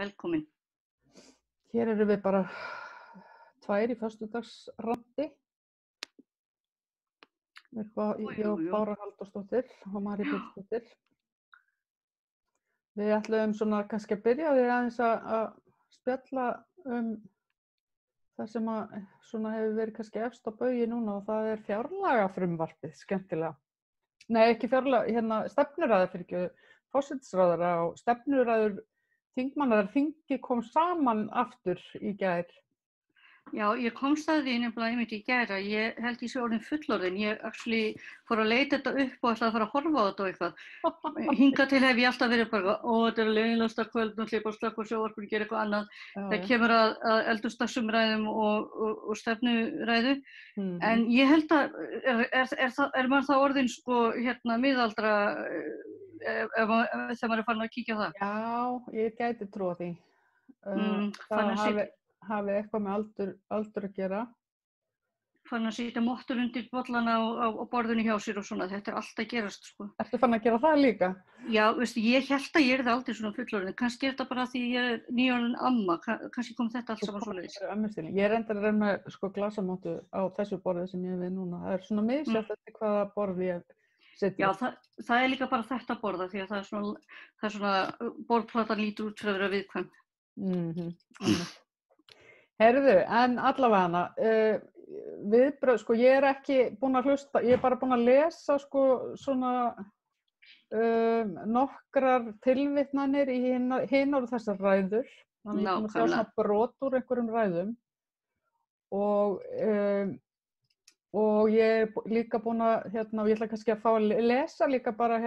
velkomin. Hér erum við bara tvær í föstudagsrandi. Ég og Bára Halldórsdóttir og María Pétursdóttir. Við ætluðum svona kannski að byrja á því aðeins að spjalla það sem svona hefur verið kannski efst á baugi núna og það fjárlagafrumvarpið, skemmtilega. Nei, ekki stefnuræða fyrir ekki, forsætisráðherra og stefnuræður þingmannaþingi kom saman aftur í gær. Já, ég komst að því nefnilega einmitt í gær að ég held ég sé orðin fullorðin. Ég fór að leita þetta upp og ætlaði að fara að horfa á þetta og eitthvað. Hingað til hef ég alltaf verið bara, þetta leiðinlegasta kvöld og hleypa á slökk og sjónvarpinu gera eitthvað annað. Það kemur að eldhúsdagsumræðum og stefnuræðu. En ég held að, er maður þá orðin miðaldra þegar maður farin að kíkja á það? Já, ég gæti trúa því. Það hafi eitthvað með aldur að gera. Fann að setja mottur undir bollana á borðinu hjá sér og svona, þetta alltaf gerast, sko. Ertu fann að gera það líka? Já, veistu, ég held að ég yrði aldrei svona fullorðin, kannski er þetta bara því ég nýorðin amma, kannski kom þetta allt saman svoleiðis. Ég er enda að reyna með glasamottu á þessu borði sem ég við núna, það svona misjafnt eftir hvaða borð ég setja. Já, það er líka bara þetta borða, því að það er svona borðplatan lítur út fyrir að vera viðkvæm. Heyrðu, en allavega viðbrögð, ég er ekki búin að hlusta, ég er bara búin að lesa svona nokkrar tilvitnanir í hinar þessar ræður. Þannig ég er búin að sjá svona brot úr einhverjum ræðum og ég er líka búin að, og ég ætla kannski að fá að lesa líka bara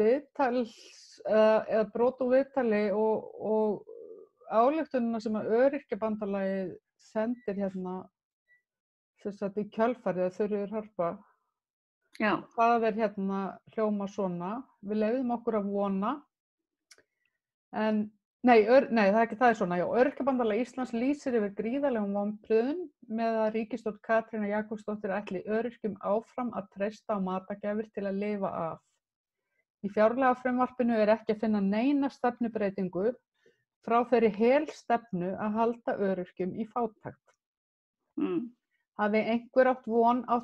viðtals eða brot úr viðtali og ályktunina sem að Öryrkjabandalagið sendir í kjölfarið að Þuríður Harpa. Já. Það er hljóma svona. Við leyfðum okkur að vona. Það er svona, já. Öryrkjabandalag Íslands lýsir yfir gríðarlegum vonbrigðum með að ríkisstjórn Katrínar Jakobsdóttir ætli öryrkjum áfram að treysta á matargjafir til að lifa af. Í fjárlagafrumvarpinu er ekki að finna neina stefnubreytingu frá þeirri helstefnu að halda öryrkjum í fátækt. Hafi einhver átt von á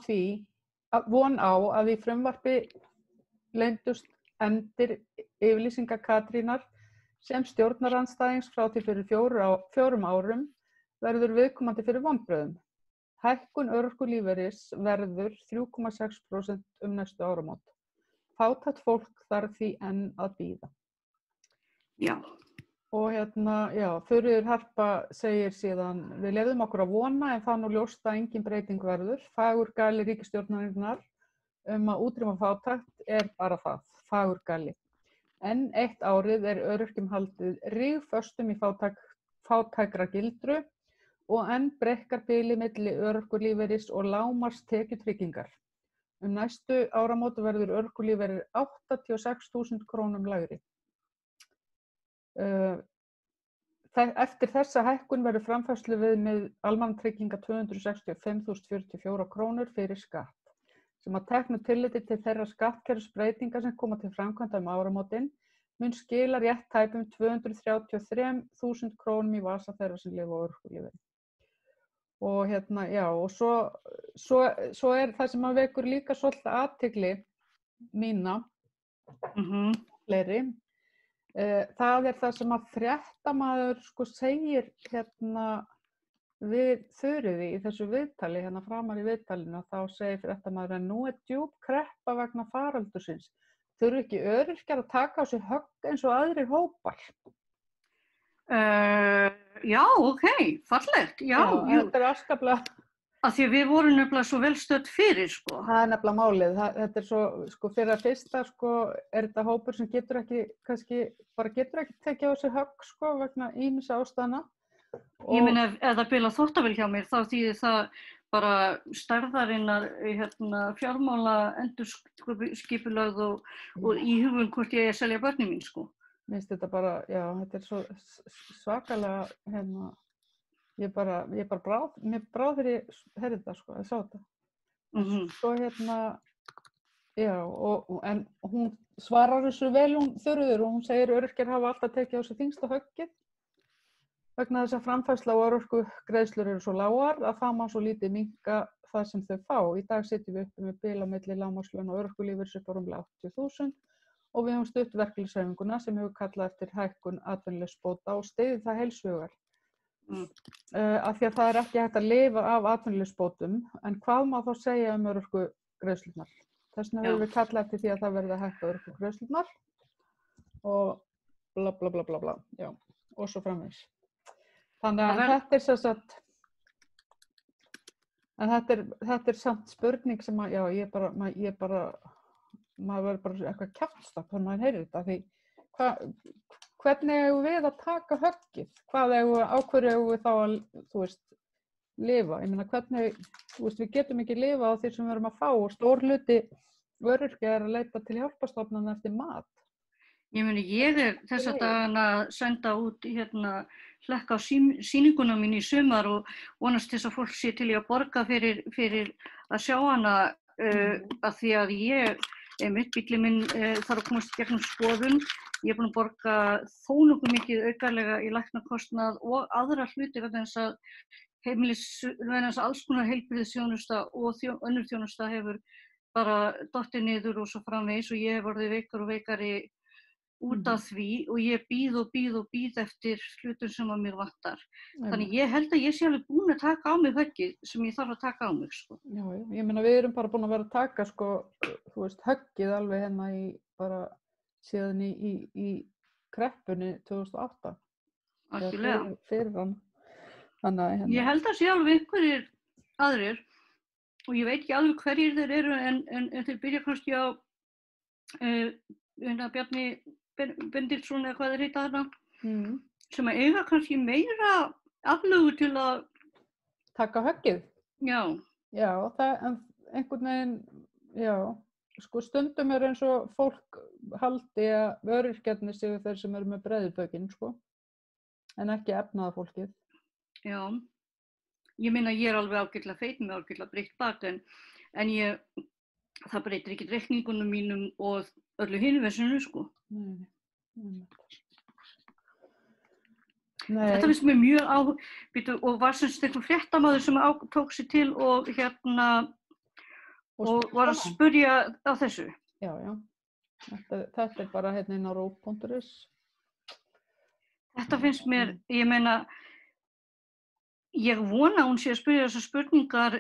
að í frumvarpi leyndust efndir yfirlýsingar Katrínar sem stjórnarandstæðings frá því fyrir 4 árum verður viðkomandi fyrir vonbrigðum. Hækkun örorkulífeyris verður 3,6% næstu áramót. Fátækt fólk þarf því enn að bíða. Já. Og Þuríður Harpa segir síðan, við leyfðum okkur að vona en það nú ljóst að engin breyting verður. Fagurgali ríkisstjórnarinnar að útrýma fátækt er bara það, fagurgali. Enn eitt árið er öryrkjum haldið rígföstum í fátækra gildru og enn breikkar bilið milli örorkulífeyris og lágmarks tekjutryggingar. Næstu áramót verður örorkulífeyrir 86.000 krónum lægri. Eftir þessa hækkun verður framfærsluviðmið almannatrygginga 265.044 krónur fyrir skatt, sem að teknu tilliti til þeirra skattkerfisbreytinga sem koma til framkvæmda áramótin mun skila rétt tæpum 233.000 krónum í vasa þeirra sem lifa á örorkulífeyri. Og svo er það sem að vekur líka svolítið athygli mína, fleiri. Það er það sem að fréttamaður segir við Þuríði í þessu viðtali, framar í viðtalinu, þá segir fréttamaður að nú er djúp kreppa vegna faraldursins. Þurfi ekki öryrkjar að taka á sig högg eins og aðrir hópar? Já, ok, fallegt, já. Þetta er afskaplega. Af því að við vorum nefnilega svo vel stödd fyrir, Það er nefnilega málið. Þetta er svo, fyrir að fyrsta, er þetta hópur sem getur ekki tekið á sig högg, vegna ýmissa ástæðna. Ég meina, ef það bila þvottavél hjá mér, þá þýðir það bara stærðarinnar fjármála endurskipulögð og íhugun hvort ég selja börnin mín, Mér finnst þetta bara, já, þetta er svo svakalega, mér brá þegar ég heyrði þetta, ég sá þetta. Svo Já, en hún svarar þessu vel, hún Þuríður, og hún segir öryrkjar hafa alltaf tekið á sig þyngsta höggið vegna þess að framfærsla og örorkugreiðslur eru svo lágar að það má svo lítið minnka það sem þau fá. Í dag sitjum við uppi með bil á milli lágmarkslauna og örorkulífeyris upp á rúmlega 80.000 og við höfum stutt verkalýðshreyfinguna sem hefur kallað eftir hækkun atvinnuleysisbóta og styður það heils hugar. Af því að það er ekki hægt að lifa af atvinnuleysisbótum, en hvað má þá segja örorkugreiðslurnar? Þess vegna höfum við kallað eftir því að það verði að hækka örorkugreiðslurnar og bla bla bla bla bla, já, og svo framvegis. Þannig að þetta er sem sagt, en þetta er samt spurning sem að, já, maður verður bara eitthvað kjaftstopp þegar maður heyrir þetta, því hvernig eigum við að taka höggið? Á hverju eigum við þá að, þú veist, lifa? Ég meina, hvernig, þú veist, við getum ekki lifa á því sem við erum að fá og stór hluti öryrkja er að leita til hjálparstofnana eftir mat. Ég meni, ég er þessa dagana að senda út hlekka á sýninguna mín í sumar og vonast þess að fólk sé til í að borga fyrir að sjá hana að því að bíllinn minn þarf að komast í gegnum skoðun. Ég er búin að borga þó nokkuð mikið aukalega í læknakostnað og aðra hluti vegna þess að alls konar heilbrigðisþjónusta og önnur þjónusta hefur bara dottið niður og svo framvegis og ég hef orðið veikari og veikari út af því og ég bíð eftir hlutum sem að mér vantar. Þannig ég held að ég sé alveg búin að taka á mig höggið sem ég þarf að taka á mig, sko. Já, ég meina við erum bara búin að vera að taka, sko, þú veist, höggið alveg hérna í bara síðan í kreppunni 2008. Algjörlega. Fyrir hann. Þannig að hérna. Ég held að sé alveg einhverjir aðrir og ég veit ekki alveg hverjir þeir eru en þeir byrja kannski á Bjarni Benediktsson eða hvað þeir heita þarna, sem að eiga kannski meira aflögu til að taka höggið. Já. Já, það einhvern veginn, já, sko stundum er eins og fólk haldi að öryrkjarnir séu þeir sem eru með breiðubökin, sko, en ekki efnaða fólkið. Já, ég meina ég er alveg ágætlega feit með ágætlega breitt bak en það breytir ekki reikningunum mínum og öllu hinu vesinu, sko. Nei. Þetta finnst mér mjög og var semst einhver fréttamaður sem tók sig til og og var að spyrja á þessu. Já. Þetta er bara hérna inn á ró.is. Þetta finnst mér, ég meina, ég vona að hún sé að spyrja þessar spurningar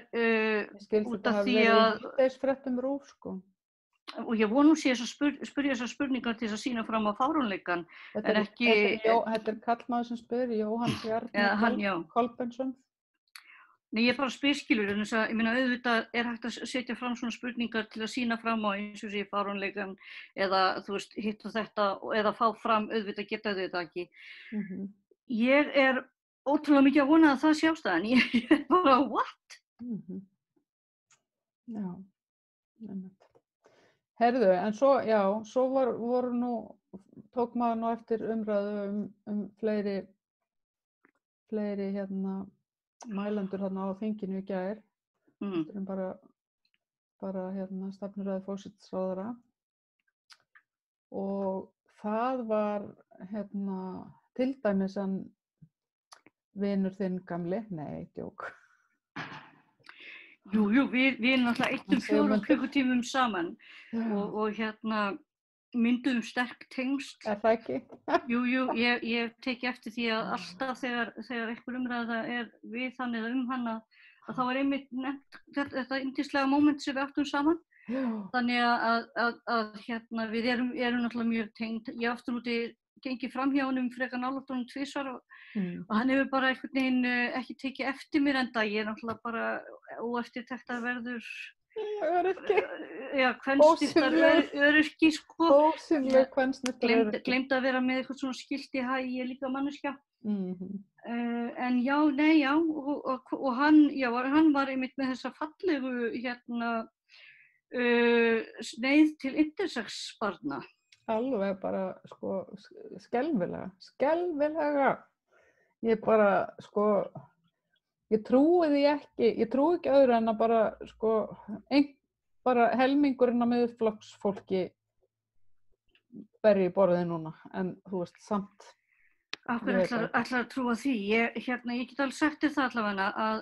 út af því að þess fréttum RÚV, sko. Og ég vona hún sé að spyrja þessar spurningar til þess að sýna fram á fáránleikann, en ekki... Þetta er karlmaður sem spyr, Jóhann Bjarni Kolbensson. Nei, ég bara spyr skilur, en þess að, ég meina, auðvitað er hægt að setja fram svona spurningar til að sýna fram á eins og sé fáránleikann eða, þú veist, hitt og þetta, eða fá fram, auðvitað geta þau þetta ekki. Ég er ótrúlega mikið að vona að það sé ástæðan, ég er bara, what? Já, Herðu, en svo voru nú, tók maður nú eftir umræðu fleiri hérna mælendur þarna á þinginu í gær. Þetta er bara hérna stefnuræðu forsætisráðherra og það var hérna til dæmis hann vinur þinn gamli, nei, djók. Jú, við náttúrulega eittum 4 klukkutímum saman og hérna mynduðum sterk tengsl. Er það ekki? Jú, ég teki eftir því að alltaf þegar einhver umræða er við hann eða hana, að þá er einmitt nefnt þetta yndislega moment sem við áttum saman. Þannig að hérna við erum náttúrulega mjög tengd. Ég aftur úti gengið fram hjá honum frekar nálægt honum 2 og hann hefur bara einhvern veginn ekki tekið eftir mér enda ég er náttúrulega bara óeftirtektar verður kvensnýttar öryrki, sko. Ósynleg kvensnýttar öryrki. Gleymd að vera með eitthvað svona skilti, hæ, ég er líka manneskja. En já, nei, já, og hann var einmitt með þessa fallegu hérna sneið til intersex-barna. Alveg bara, sko, skelfilega. Ég bara, sko, ég trúi ekki öðru en að bara, sko, bara helmingurinn af Miðflokksfólki berja í borðið núna, en þú veist, samt. Af hverju ætlar að trúa því? Ég get alveg sagt þér það allavega að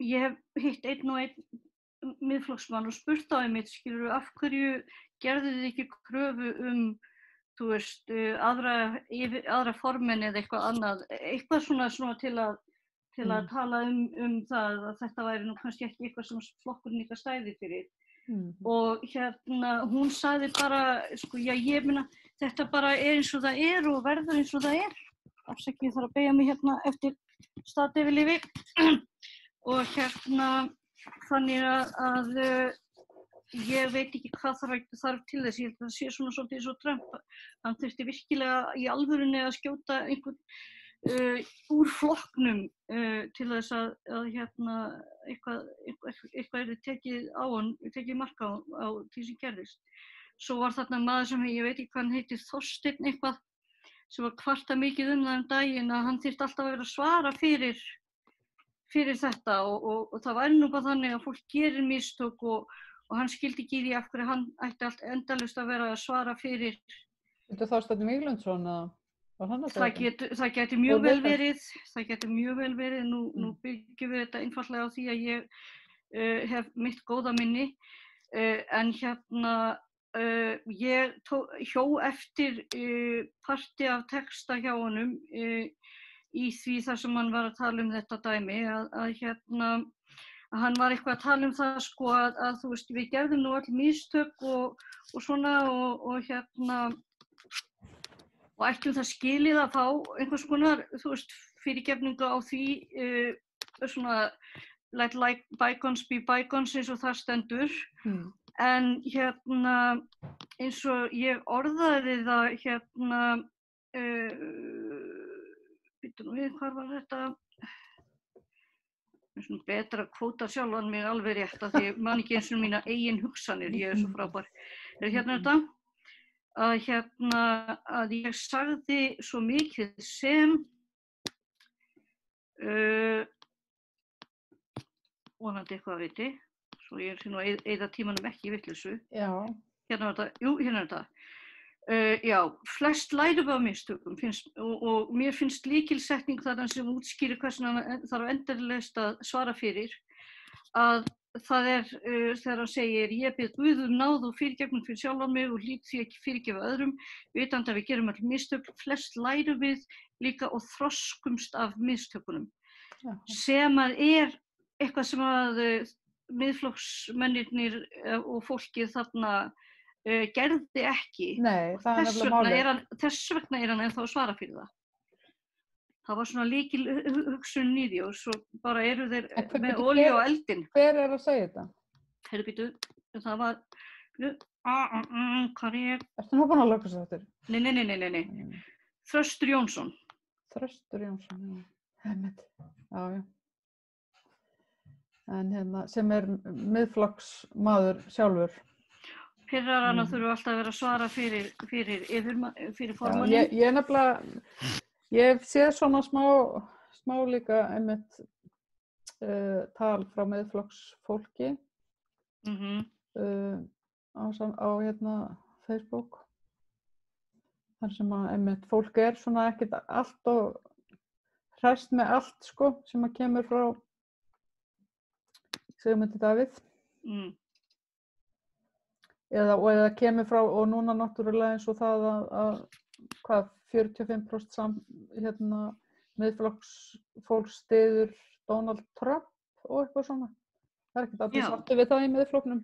ég hef hitt einn og einn Miðflokksmann og spurt á einmitt, skilurðu, af hverju gerðu þið ekki kröfu þú veist, aðra formenn eða eitthvað annað, eitthvað svona til að tala það að þetta væri nú kannski ekki eitthvað sem flokkurinn ykkar stæði fyrir. Og hún sagði bara, sko, já, ég meina, þetta bara eins og það og verður eins og það Afsakið, ég þarf að beygja mig eftir staðdeyfilyfi. Og þannig að ég veit ekki hvað þarf til þess. Ég held að það sé svona svolítið eins og Trump. Hann þurfti virkilega í alvörunni að skjóta einhvern úr flokknum til þess að eitthvað tekið mark á því sem gerðist. Svo var þarna maður sem ég veit ekki hvað hann heitir, Þorsteinn eitthvað, sem var kvarta mikið það daginn að hann þyrfti alltaf að vera að svara fyrir þetta og það væri nú bara þannig að fólk gerir mistök og hann skildi ekki í því af hverju hann ætti allt endalaust að vera að svara fyrir. Þetta Þorsteinn Víglundsson eða? Það geti mjög vel verið, nú byggjum við þetta einfaldlega á því að ég hef mitt góða minni, en ég hjó eftir parti af texta hjá honum í því þar sem hann var að tala þetta dæmi, að hann var eitthvað að tala það sko að þú veist, við gerðum nú öll mistök og svona og ætlum það skilið að fá einhvers konar, þú veist, fyrirgefningu á því, svona let like bygones be bygones eins og það stendur. En eins og ég orðaði það býttu nú við, hvar var þetta? Það er svona betra að kvóta sjálfan mig alveg rétt af því ég man ekki eins og mína eigin hugsanir, ég svo frábær. Þetta? Að ég sagði svo mikið sem vonandi eitthvað viti, svo ég nú að eyða tímanum ekki í vitleysu. Já. Hérna er þetta. Já, flest lærum af mistökum og mér finnst lykilsetning þarna sem útskýrir hvernig þarf endalaust að svara fyrir, að það þegar hann segir ég bið Guð náð og fyrirgefningu fyrir sjálfan mig og hlýt því ekki fyrirgefa öðrum, vitandi að við gerum öll mistök, flest lærum við líka og þroskumst af mistökunum. Sem að eitthvað sem að Miðflokksmennirnir og fólkið þarna gerði ekki. Nei, það er nefnilega málið. Þess vegna hann ennþá að svara fyrir það. Það var svona lykil hugsun í því og svo bara eru þeir með olíu á eldinn. Hver er að segja þetta? Heyrðu býtu, það var, hvað er ég? Ertu nú búin að lögast þetta? Nei. Þröstur Jónsson. Þröstur Jónsson, já. Hemmet, já. En sem er Miðflokksmaður sjálfur. Pirrar hann að þurfa alltaf að vera að svara fyrir formanni. Ég nefnilega, ég hef séð svona smá líka einmitt tal frá Miðflokksfólki á Facebook. Þar sem að einmitt fólk er svona ekkert allt og hræst með allt sko sem að kemur frá Sigmundi Davíð. Eða kemur frá, og núna náttúrulega eins og það að 45% Miðflokksfólks styður Donald Trump og eitthvað svona. Það er ekkert allir svartu við það í Miðflokknum.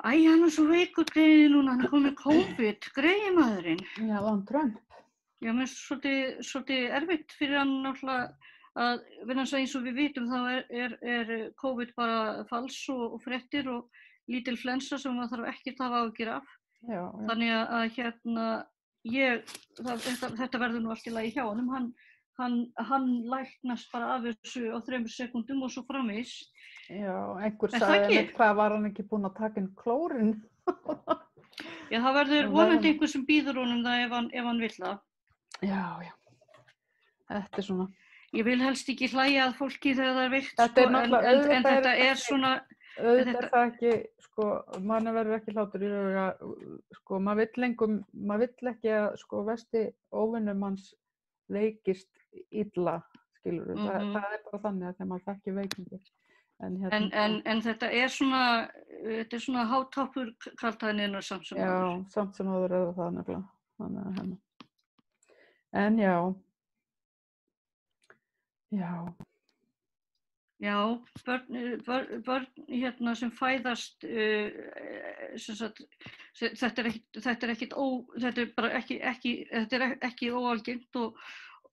Æ, hann er svo veikur greiði núna, hann er komið COVID, greiði maðurinn. Já, hann Trump. Já, mér er svolítið erfitt fyrir hann náttúrulega að vinna eins og við vitum þá er COVID bara fals og fréttir og lítil flensa sem maður þarf ekkert að hafa áhyggjur af. Já. Þannig að þetta verður nú allt í lagi hjá honum. Hann læknast bara af þessu á 3 sekúndum og svo framvegis. Já, einhver sagði hvað var hann ekki búinn að taka inn klórin? Já, það verður vonandi einhver sem býður honum það ef hann vill það. Já. Þetta svona. Ég vil helst ekki hlæja að fólki þegar það er veikt, en þetta er svona auðvitað er það ekki, sko, manni verður ekki hlátur í huga, sko, maður vill ekki að, sko, versti óvinur manns veikist illa, skilur við, það er bara þannig að þegar maður þekkir veikingi. En þetta er svona hátoppur kaldhæðninnar samt sem áður. Já, samt sem áður er það nefnilega, þannig að en já. Já, börn hérna sem fæðast, þetta er ekki óalgengt og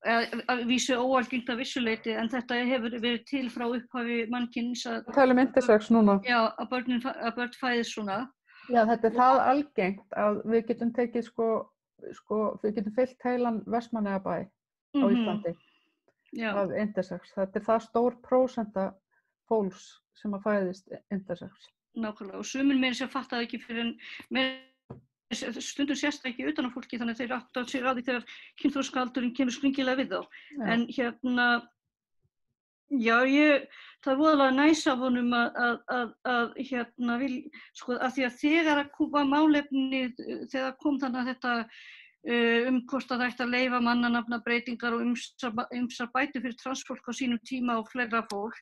að vísu óalgengt að vissu leyti, en þetta hefur verið til frá upphafi mannkyns að tala intersex núna. Já, að börn fæðist svona. Já, þetta er það algengt að við getum tekið við getum fyllt heilan Vestmannaeyjabæ á Íslandi. Af intersex. Þetta er það stór prósenta fólks sem að fæðist intersex. Nákvæmlega, og sumir meira sem fattaði ekki fyrir en stundum sést ekki utan á fólki, þannig að þeir átta sig á því þegar kynþroskaaldurinn kemur skringilega við þá. Já. En hérna, já, það er voðalega næs af honum að sko, að því að þegar kom þannig að þetta hvort að það ætti að leyfa mannanafnabreytingar og ýmsar bætur fyrir transfólk á sínum tíma og fleira fólk,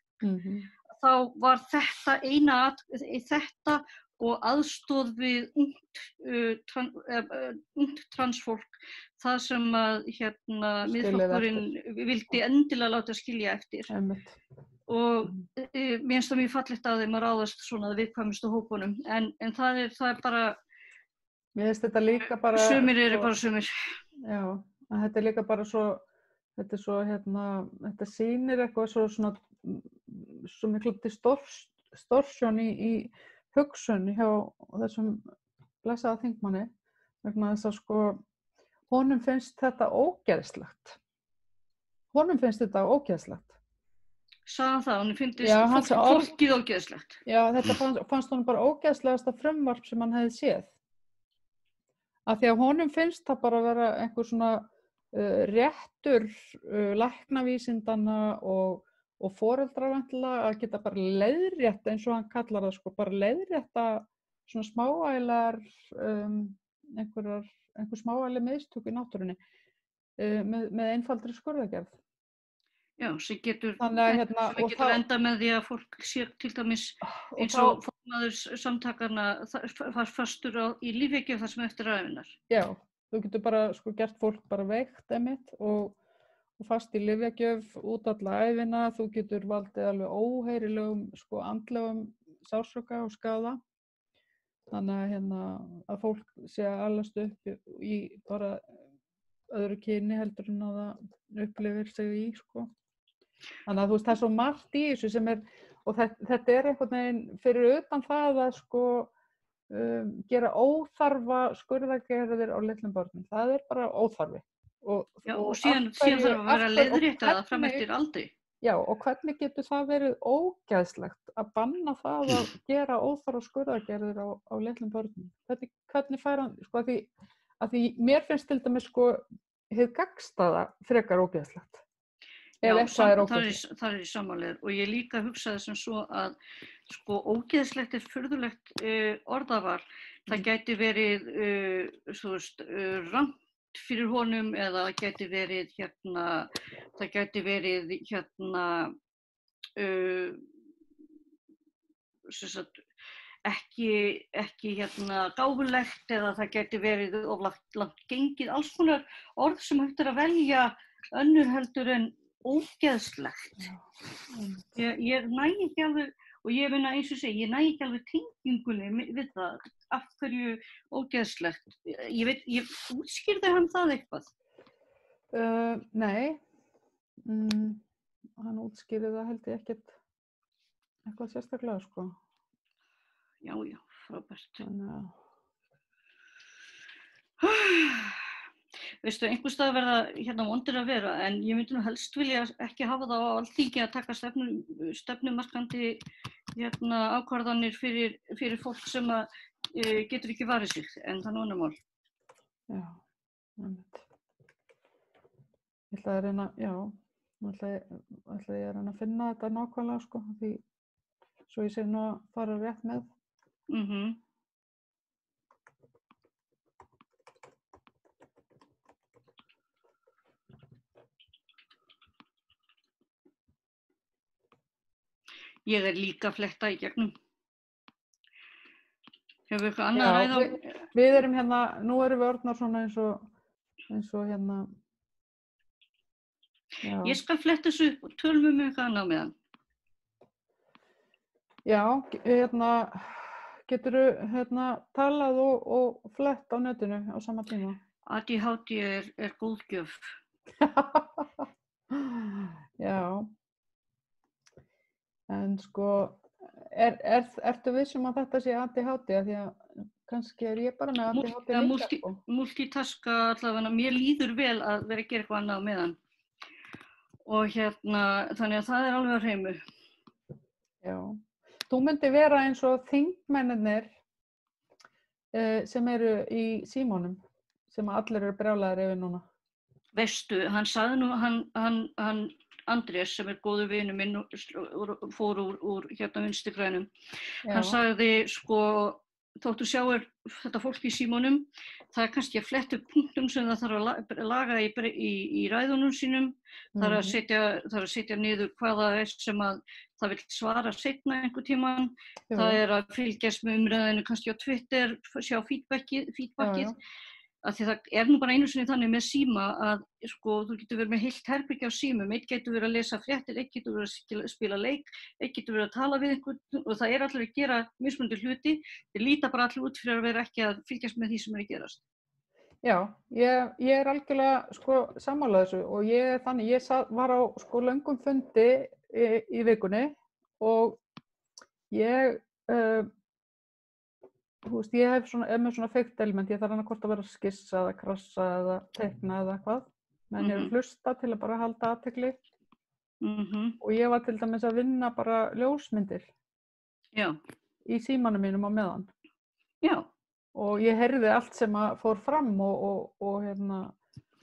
þá var þetta og aðstoð við ungt transfólk það sem að Miðflokkurinn vildi endilega láta skilja eftir. Og mér finnst það mjög fallegt að þeim að ráðast svona viðkvæmustu hópunum, en það er bara Mér finnst þetta líka bara sumir eru bara sumir. Já, en þetta er líka bara svo þetta sýnir eitthvað svo miklu distortion í hugsun hjá þessum blessaða þingmanni, vegna þess að sko honum finnst þetta ógeðslegt. Sagði hann það, honum finnst fólkið ógeðslegt. Já, þetta fannst honum bara ógeðslegasta frumvarp sem hann hefði séð. Af því að honum finnst það bara að vera einhver svona réttur læknavísindanna og foreldravendilega að geta bara leiðrétt, eins og hann kallar það, sko, bara leiðrétta svona smáægilegar einhver smáægileg mistök í náttúrunni með einfaldri skurðagerð. Já, sem getur enda með því að fólk sé til dæmis eins og formaður samtakanna var fastur í lífveikju þar sem eftir ævinnar. Já, þú getur bara gert fólk bara veikt einmitt og fast í lyfjagjöf út alla ævina, þú getur valdið alveg óheyrilegum andlegum sársauka og skaða. Þannig að fólk sé að alast upp í bara öðru kyni heldur en að það upplifir sig í, sko. Þannig að þú veist, það er svo margt í þessu sem og þetta er einhvern veginn fyrir utan það að gera óþarfa skurðagerðir á litlum börnum. Það er bara óþarfi. Og síðan þarf að vera leiðrétta það fram eftir aldri. Já, og hvernig getur það verið ógeðslegt að banna það að gera óþarfa skurðagerðir á litlum börnum? Hvernig fær hann, sko, að því mér finnst til dæmis, hið gagnstæða frekar ógeðslegt. Já, það er í sammála og ég líka hugsaði sem svo að sko ógeðslegt er furðulegt orðaval. Það gæti verið rangt fyrir honum eða það gæti verið ekki gáfulegt eða það gæti verið of langt gengið, alls konar orð sem hægt er að velja önnur heldur en ógeðslegt. Ég næ ekki alveg, og ég meina eins og segi, ég næ ekki alveg tengingunni við það, af hverju ógeðslegt. Ég útskýrði hann það eitthvað? Nei, hann útskýrði það held ég ekkert eitthvað sérstaklega, sko. Já, frábært. Veistu, einhvers staðar verða vondir að vera, en ég myndi nú helst vilja ekki hafa það á Alþingi að taka stefnumarkandi ákvarðanir fyrir fólk sem getur ekki varið sig, en það er nú annað mál. Já, ég ætla að reyna, ætla ég að reyna að finna þetta nákvæmlega, sko, því svo ég sé nú að fara rétt með. Ég líka að fletta í gegnum. Hefur eitthvað annað að ræða? Við erum hérna, nú erum við orðnar svona eins og hérna. Já. Ég skal fletta þessu upp og tölum eitthvað annað með hann. Já, hérna, geturðu hérna talað og flett á netinu á sama tíma? ADHD er góð gjöf. Já. En sko, ertu vissum að þetta sé ADHD? Því að kannski ég bara með ADHD líka. Multitaska allavega, mér líður vel að vera að gera eitthvað annað með hann. Og hérna, þannig að það alveg á hreinu. Já. Þú myndi vera eins og þingmennirnir sem eru í símanum, sem allir eru brjálaðir yfir núna. Veistu, hann sagði nú, hann Andrés sem góður vinur minn og fór úr hérna Vinstri grænum. Hann sagði sko, þóttu sjáir þetta fólk í símanum, það kannski að fletta upp punktum sem það þarf að laga í ræðunum sínum, það að setja niður hvaða sem að það vill svara seinna einhver tíman, það að fylgjast með umræðinu kannski á Twitter, sjá feedbackið. Af því það nú bara einu sinni þannig með síma að sko, þú getur verið með heilt herbergi á símum, einn getur verið að lesa fréttir, einn getur verið að spila leik, einn getur verið að tala við einhvern og það allir að gera mismunandi hluti, þeir líta bara allir út fyrir að vera ekki að fylgjast með því sem að gerast. Já, ég algjörlega sko sammála þessu og ég var á sko löngum fundi í vikunni og ég þú veist, ég með svona feikt element, ég þarf annað hvort að vera að skissa eða krassa eða teikna eða eitthvað, menn ég hlusta til að bara halda athygli og ég var til dæmis að vinna bara ljósmyndir í símanum mínum á meðan. Já. Og ég heyrði allt sem að fór fram og hérna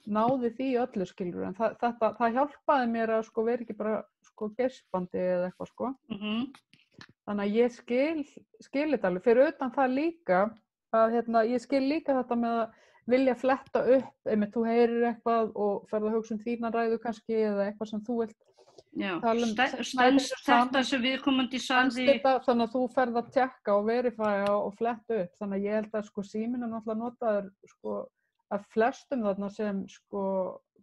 náði því öllu skilur, en það hjálpaði mér að sko vera ekki bara sko geispandi eða eitthvað sko. Þannig að ég skil þetta alveg. Fyrir utan það líka, að hérna, ég skil líka þetta með að vilja fletta upp, einmitt þú heyrir eitthvað og ferð að hugsa þína ræðu kannski eða eitthvað sem þú vilt tala þetta sem viðkomandi sagði. Þannig að þú ferð að tjekka og verifæja og fletta upp. Þannig að ég held að sko síminn náttúrulega notaður sko að flestum þarna sem sko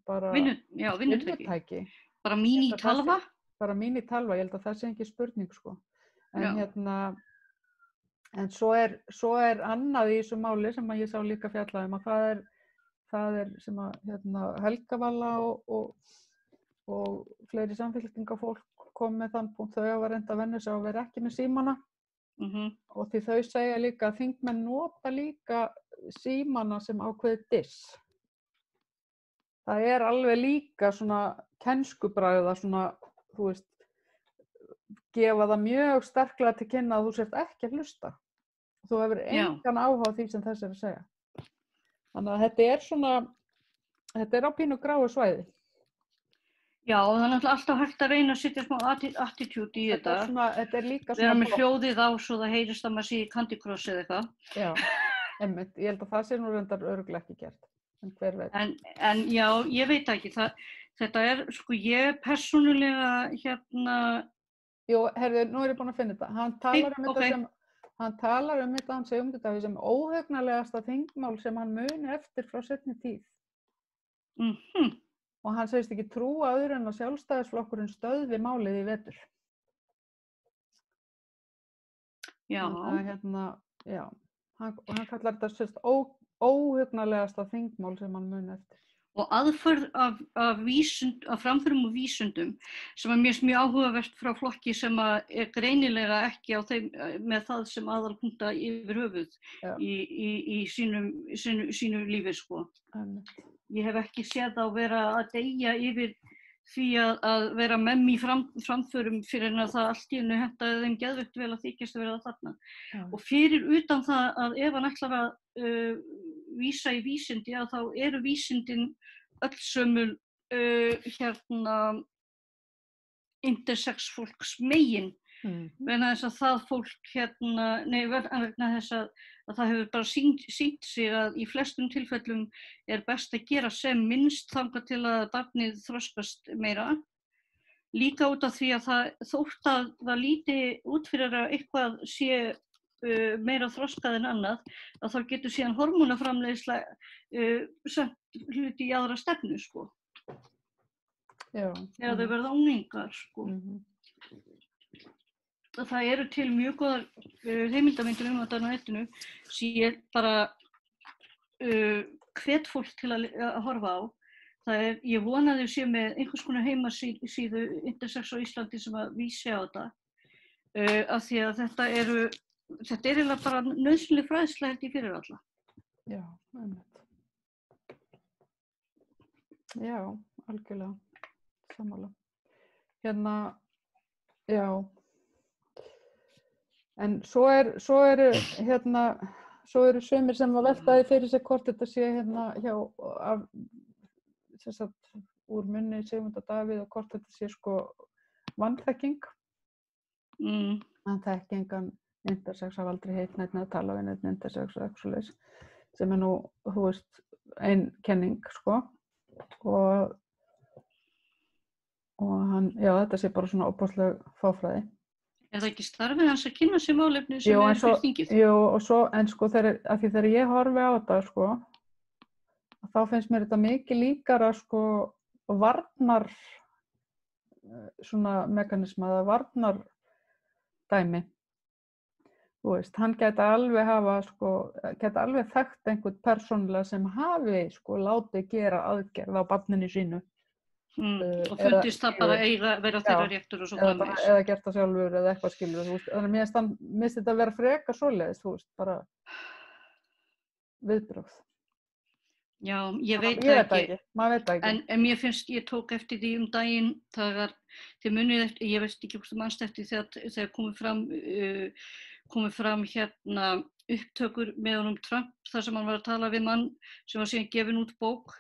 bara vinnutæki. Bara mínitalva? Bara mínitalva, ég held að það sé ekki spurning sko. En hérna, en svo er annað í þessu máli sem að ég sá líka fjalla að það er sem að hérna, Helga Vala og fleiri samfélkingafólk kom með þann punkt þau að reynda að venja sig að vera ekki með símana og því þau segja líka að þingmenn nota líka símana sem ákveðið diss. Það alveg líka svona kennskubragða svona, þú veist, gefa það mjög sterklega til kynna að þú sért ekki að hlusta. Þú hefur engan áhuga á því sem þess að segja. Þannig að þetta á pínu gráu svæði. Já, og það náttúrulega alltaf hægt að reyna að setja smá attitude í þetta. Þetta líka svona... Vera með hljóðið á svo það heyrist að maður sé í Candy Crush eða eitthvað. Já, einmitt. Ég held að það sé nú reyndar örugglega ekki gert. En hver veit. En já, ég veit ekki. Þetta sko, ég persónulega hérna... Jú, herðu, nú ég búin að finna þetta. Hann talar um þetta, hann segir um þetta sem óhugnalegasta þingmál sem hann muni eftir frá seinni tíð. Og hann segist ekki trúa öðru en að Sjálfstæðisflokkurinn stöðvi málið í vetur. Já. Hérna, já. Hann kallar þetta sérst óhugnalegasta þingmál sem hann muni eftir. Og aðferð af framförum og vísundum sem mér mjög áhugavert frá flokki sem greinilega ekki á þeim með það sem aðalpunkta yfir höfuð í sínu lífi sko. Ég hef ekki séð þá vera að deyja yfir því að vera með mér framförum fyrir en að það allt í einu hentaði þeim geðveikt vel að þykjast að vera þarna. Og fyrir utan það að ef hann ætlar að vísa í vísindi, að þá eru vísindin öll sömul intersex fólks megin vegna þess að það fólk vegna þess að það hefur bara sýnt sig að í flestum tilfellum best að gera sem minnst þangað til að barnið þroskast meira. Líka út af því að þótt að það líti út fyrir að eitthvað sé meira þroskað en annað, að þá getur síðan hormónaframleiðsla sett hluti í aðra stefnu, sko. Já. Þegar þau verða unglingar, sko. Það eru til mjög góðar heimildarmyndir þetta á netinu sem ég bara hvet fólk til að horfa á. Ég vona að þau séu með einhvers konar heimasíðu Intersex á Íslandi sem að vísi á þetta, af því að þetta er eiginlega bara nauðsynleg fræðsla held ég fyrir alla. Já, einmitt. Já, algjörlega, sammála. Já. En svo eru sumir sem að veltaði fyrir sig hvort þetta sé úr munni Sigmundar Davíð og hvort þetta sé sko vanþekking. Þekkingan intersex hafa aldrei heitt neitt að tala við neitt intersex og eitthvað svoleiðis, sem nú, þú veist, ein kenning, sko. Og þetta sé bara svona óbúsleg fáfræði. Það ekki starfið hans að kynna sér málefni sem fyrir þingið? Jú, og svo, en sko, þegar ég horfi á þetta, sko, þá finnst mér þetta mikið líkara, sko, varnar svona mekanisma eða varnar dæmi. Þú veist, hann gæti alveg þekkt einhvern persónulega sem hafi, sko, látið gera aðgerð á barninu sínu. Og fundist það bara vera þeirra réttur og svo framvegis. Eða gert það sjálfur eða eitthvað, skilur, þú veist. Þannig að mér finnst þetta að vera frekar svoleiðis, þú veist, bara viðbrögð. Já, ég veit ekki. Maður veit það ekki. En mér finnst, ég tók eftir því daginn, þið munið eftir, ég veist ekki hvort þú manst eftir þegar komið fram upptökur með honum Trump, þar sem hann var að tala við mann sem var síðan gefin út bók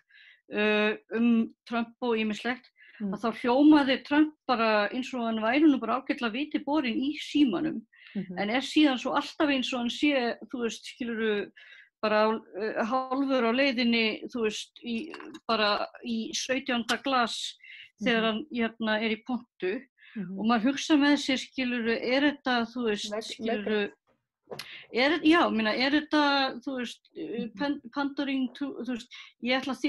Trump og ýmislegt, að þá hljómaði Trump bara eins og hann væri nú bara ágætlega viti borinn í símanum, en síðan svo alltaf eins og hann sé, þú veist, skilurðu, bara hálfur á leiðinni, þú veist, bara í 17. glas þegar hann í pontu, og maður hugsa með sér, skilurðu, þetta, þú veist, skilurðu, þetta, þú veist, pandering, þú veist, ég ætla að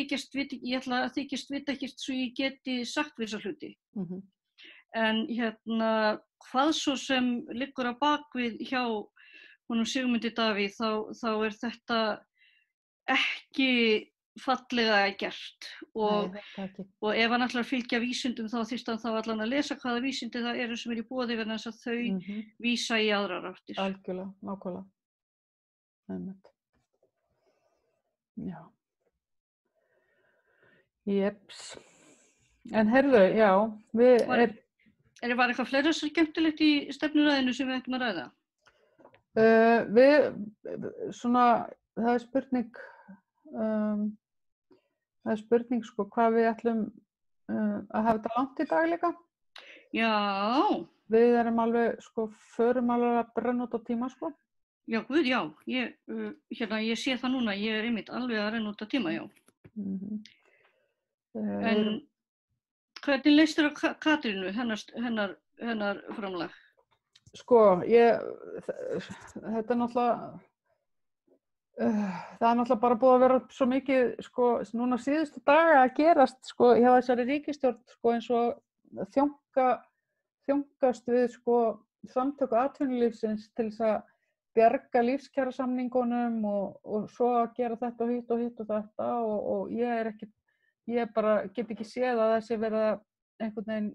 þykjast vita ekkert svo ég geti sagt við þessa hluti. En hvað svo sem liggur á bakvið hjá honum Sigmundi Davíð, þá þetta ekki fallega gert. Og ef hann ætlar að fylgja vísindum, þá þyrfti hann þá allan að lesa hvaða vísindi það eru sem í boði, vegna þess að þau vísa í aðrar áttir. Algjörlega, nákvæmlega. Einmitt. Já. Jeps. En heyrðu, já, var eitthvað fleira svo skemmtilegt í stefnuræðinu sem við ættum að ræða? Það er spurning, sko, hvað við ætlum að hafa þetta langt í dag líka. Já. Við erum alveg, sko, förum alveg að brenna út á tíma, sko. Já, guð, já. Ég sé það núna, ég einmitt alveg að renna út á tíma, já. En hvernig leist þér á Katrínu, hennar framlag? Sko, þetta er náttúrulega, það er náttúrulega bara búið að vera svo mikið, sko, núna síðustu daga að gerast, sko, hjá þessari ríkisstjórn, sko, eins og þjónkast við, sko, samtöku atvinnulífsins til þess að bjarga lífskjarasamningunum og svo að gera þetta og hitt og þetta og ég bara get ekki séð að það sé verið að einhvern veginn,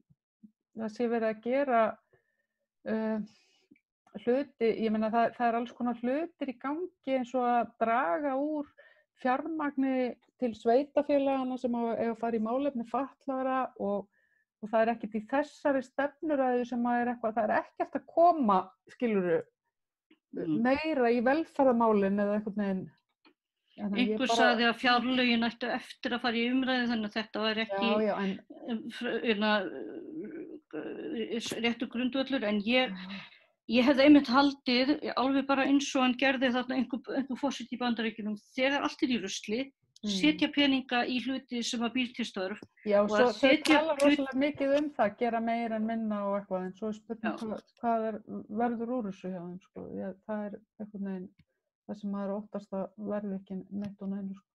það sé verið að gera hluti, ég meina það er alls konar hlutir í gangi eins og að draga úr fjármagni til sveitafélagana sem eiga að fara í málefni fatlaðra og það er ekkert í þessari stefnuræðu sem það er ekkert að koma, skilurðu, meira í velferðarmálin eða einhvern veginn. Einhver sagði að fjárlögin ættu eftir að fara í umræðu, þannig að þetta var ekki réttur grundvöllur, en ég hefði einmitt haldið, alveg bara eins og hann gerði þarna einhver forseti í Bandaríkjunum, þegar allt í rusli, setja peninga í hluti sem að býr til störf. Já, svo þau tala rosalega mikið það, gera meira en minna og eitthvað, en svo spurning hvað verður úr þessu hjá þeim, sko. Það einhvern veginn það sem maður óttast að verði ekki neitt og neinu, sko.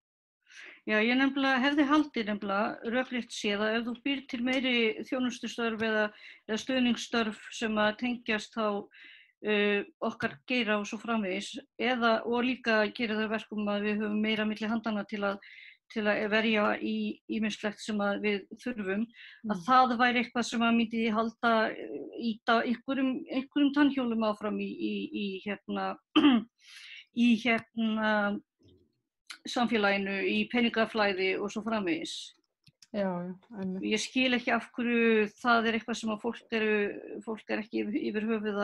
Já, ég nefnilega hefði haldið rökrétt séð að ef þú býr til meiri þjónustustörf eða stuðningsstörf sem að tengjast þá okkar geira og svo framvegis, og líka gera það verkum að við höfum meira milli handana til að verja í ýmislegt sem að við þurfum, að það væri eitthvað sem að myndi halda íta einhverjum tannhjólum áfram í samfélaginu, í peningaflæði og svo framvegis. Já, ég skil ekki af hverju það eitthvað sem að fólk ekki yfir höfuð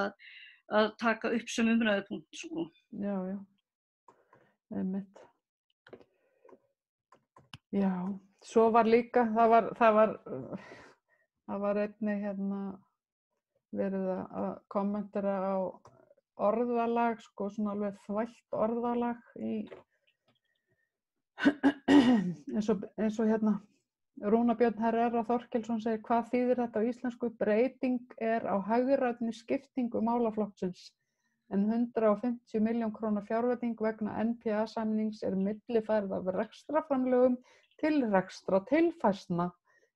að taka upp sem umræðupunkt, sko. Já, einmitt. Já, svo var líka, það var einnig verið að kommentera á orðalag, sko, svona alveg þvælt orðalag eins og Rúnar Björn Herrera Þorkelsson segir, hvað þýðir þetta á íslensku? Breyting á hagrænni skiptingu málaflokksins, en 150 milljón króna fjárveiting vegna NPA-samnings millifærð af rekstrarframlögum til rekstrartilfærslna,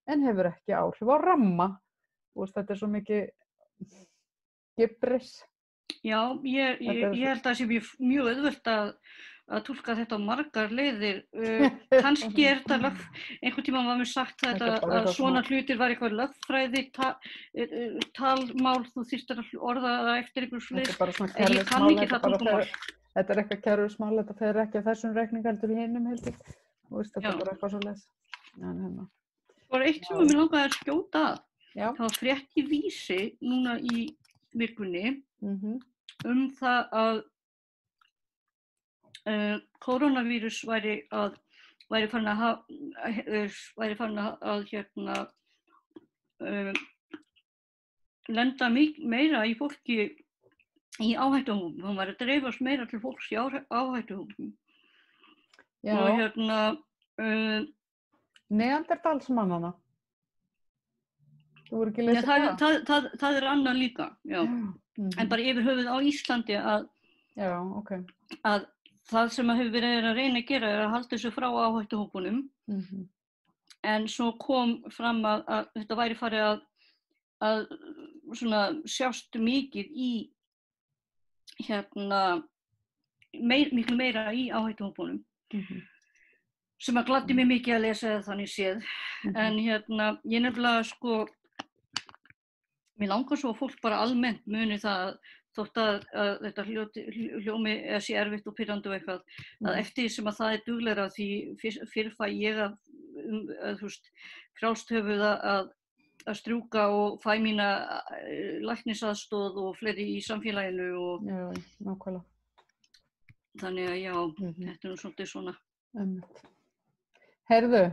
en hefur ekki áhrif á ramma. Þetta svo mikið gibris. Já, ég held að það sé mjög auðvelt að túlka þetta á margar leiðir. Kannski þetta einhvern tímann var mér sagt að svona hlutir var eitthvað lögfræði talmál, þú þyrftir að orða það eftir einhver leið. Ég kann ekki það tungumál. Þetta eitthvað kerfismál, þetta fer ekki að þessum reikning heldur í hinum, held ég. Þetta bara eitthvað svo leið. Það var eitt sem mér langaði að skjóta að. Það var frétt í Vísi núna í vikunni það að koronavírus væri farin að lenda meira í fólki í áhættuhópum. Hún var að dreifast meira til fólks í áhættuhópum. Og Neanderdalsmannana. Þú voru ekki lesið það? Það annað líka, já. En bara yfir höfuð á Íslandi að það sem hefur verið að reyna að gera að halda þessu frá áhættuhópunum. En svo kom fram að þetta væri farið að svona sjást mikið í miklu meira í áhættuhópunum. Sem að gladdi mig mikið að lesa það þannig séð. En ég nefnilega, sko, mér langar svo að fólk bara almennt muni það, þótt að þetta hljómi sé erfitt og pirrandi og eitthvað, að eftir því sem að það duglegra, því fyrr fæ ég frjálst höfuð að strjúka og fæ mína læknisaðstoð og fleiri í samfélaginu. Já, nákvæmlega. Þannig að þetta nú svolítið svona. Heyrðu,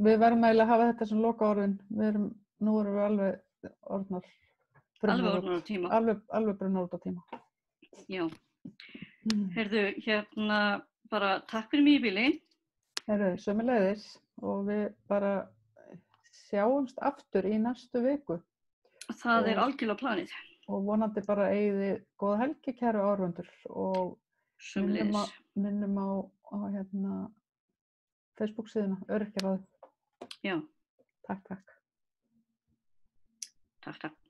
við verðum eiginlega að hafa þetta sem lokaorðin. Nú erum við alveg orðnar. Alveg orðnar á tíma. Alveg brunnar út á tíma. Já. Heyrðu, bara takk fyrir mig í bili. Heyrðu, sömuleiðis, og við bara sjáumst aftur í næstu viku. Það algjörlega planið. Og vonandi bara eigið góða helgi, kæru áhorfendur, og minnum á Facebook síðuna, Öryrkjaráðið. Já. Takk. Takk.